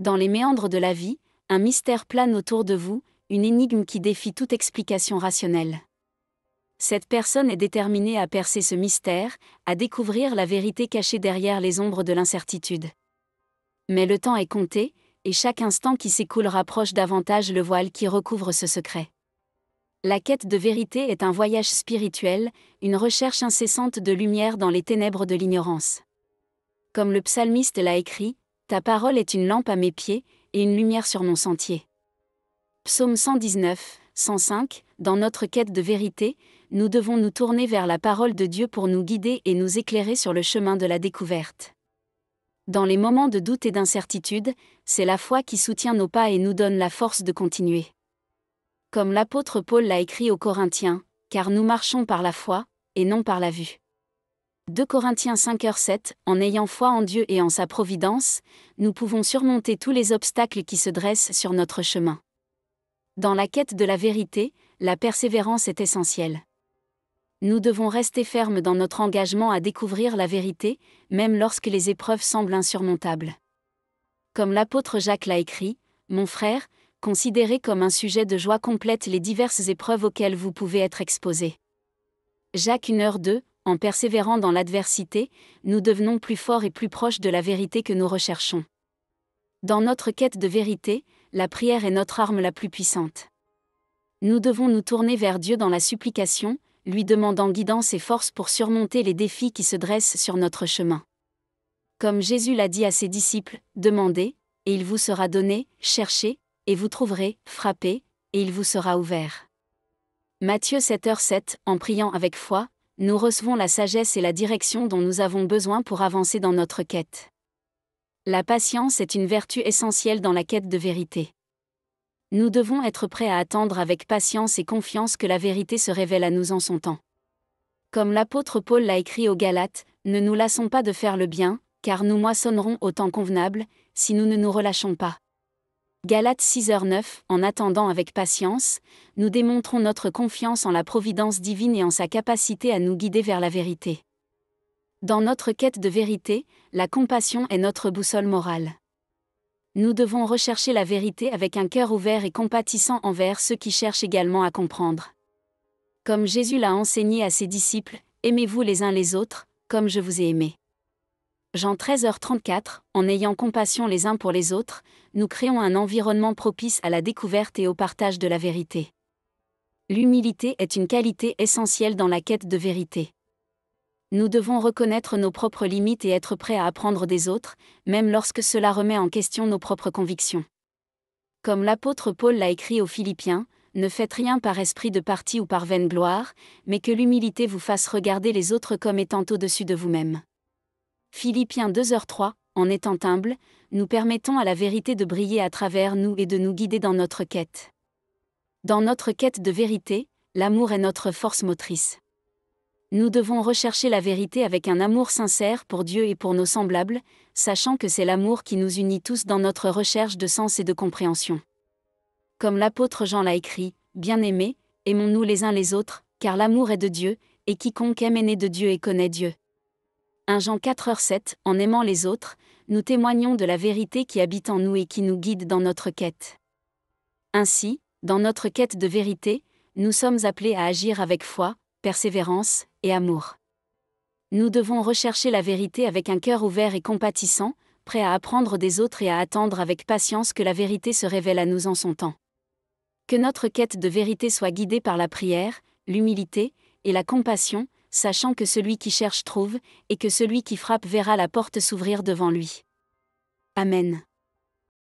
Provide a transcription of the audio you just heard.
Dans les méandres de la vie, un mystère plane autour de vous, une énigme qui défie toute explication rationnelle. Cette personne est déterminée à percer ce mystère, à découvrir la vérité cachée derrière les ombres de l'incertitude. Mais le temps est compté, et chaque instant qui s'écoule rapproche davantage le voile qui recouvre ce secret. La quête de vérité est un voyage spirituel, une recherche incessante de lumière dans les ténèbres de l'ignorance. Comme le psalmiste l'a écrit, « Ta parole est une lampe à mes pieds, et une lumière sur mon sentier. » Psaume 119, 105, dans notre quête de vérité, nous devons nous tourner vers la parole de Dieu pour nous guider et nous éclairer sur le chemin de la découverte. Dans les moments de doute et d'incertitude, c'est la foi qui soutient nos pas et nous donne la force de continuer. Comme l'apôtre Paul l'a écrit aux Corinthiens, « Car nous marchons par la foi, et non par la vue. » 2 Corinthiens 5h7, en ayant foi en Dieu et en sa providence, nous pouvons surmonter tous les obstacles qui se dressent sur notre chemin. Dans la quête de la vérité, la persévérance est essentielle. Nous devons rester fermes dans notre engagement à découvrir la vérité, même lorsque les épreuves semblent insurmontables. Comme l'apôtre Jacques l'a écrit, « Mon frère, considérez comme un sujet de joie complète les diverses épreuves auxquelles vous pouvez être exposés. » Jacques 1h2, en persévérant dans l'adversité, nous devenons plus forts et plus proches de la vérité que nous recherchons. Dans notre quête de vérité, la prière est notre arme la plus puissante. Nous devons nous tourner vers Dieu dans la supplication, lui demandant guidance et force pour surmonter les défis qui se dressent sur notre chemin. Comme Jésus l'a dit à ses disciples, « Demandez, et il vous sera donné, cherchez, et vous trouverez, frappez, et il vous sera ouvert. » Matthieu 7h7, en priant avec foi, nous recevons la sagesse et la direction dont nous avons besoin pour avancer dans notre quête. La patience est une vertu essentielle dans la quête de vérité. Nous devons être prêts à attendre avec patience et confiance que la vérité se révèle à nous en son temps. Comme l'apôtre Paul l'a écrit aux Galates, « Ne nous lassons pas de faire le bien, car nous moissonnerons au temps convenable, si nous ne nous relâchons pas. » Galates 6h9, en attendant avec patience, nous démontrons notre confiance en la providence divine et en sa capacité à nous guider vers la vérité. Dans notre quête de vérité, la compassion est notre boussole morale. Nous devons rechercher la vérité avec un cœur ouvert et compatissant envers ceux qui cherchent également à comprendre. Comme Jésus l'a enseigné à ses disciples, « Aimez-vous les uns les autres, comme je vous ai aimés. » Jean 13h34, en ayant compassion les uns pour les autres, nous créons un environnement propice à la découverte et au partage de la vérité. L'humilité est une qualité essentielle dans la quête de vérité. Nous devons reconnaître nos propres limites et être prêts à apprendre des autres, même lorsque cela remet en question nos propres convictions. Comme l'apôtre Paul l'a écrit aux Philippiens, « Ne faites rien par esprit de parti ou par vaine gloire, mais que l'humilité vous fasse regarder les autres comme étant au-dessus de vous-même. » Philippiens 2h3, en étant humbles, nous permettons à la vérité de briller à travers nous et de nous guider dans notre quête. Dans notre quête de vérité, l'amour est notre force motrice. Nous devons rechercher la vérité avec un amour sincère pour Dieu et pour nos semblables, sachant que c'est l'amour qui nous unit tous dans notre recherche de sens et de compréhension. Comme l'apôtre Jean l'a écrit, « Bien-aimés, aimons-nous les uns les autres, car l'amour est de Dieu, et quiconque aime est né de Dieu et connaît Dieu. » 1 Jean 4h7, en aimant les autres, nous témoignons de la vérité qui habite en nous et qui nous guide dans notre quête. Ainsi, dans notre quête de vérité, nous sommes appelés à agir avec foi, persévérance et amour. Nous devons rechercher la vérité avec un cœur ouvert et compatissant, prêt à apprendre des autres et à attendre avec patience que la vérité se révèle à nous en son temps. Que notre quête de vérité soit guidée par la prière, l'humilité et la compassion, sachant que celui qui cherche trouve, et que celui qui frappe verra la porte s'ouvrir devant lui. Amen.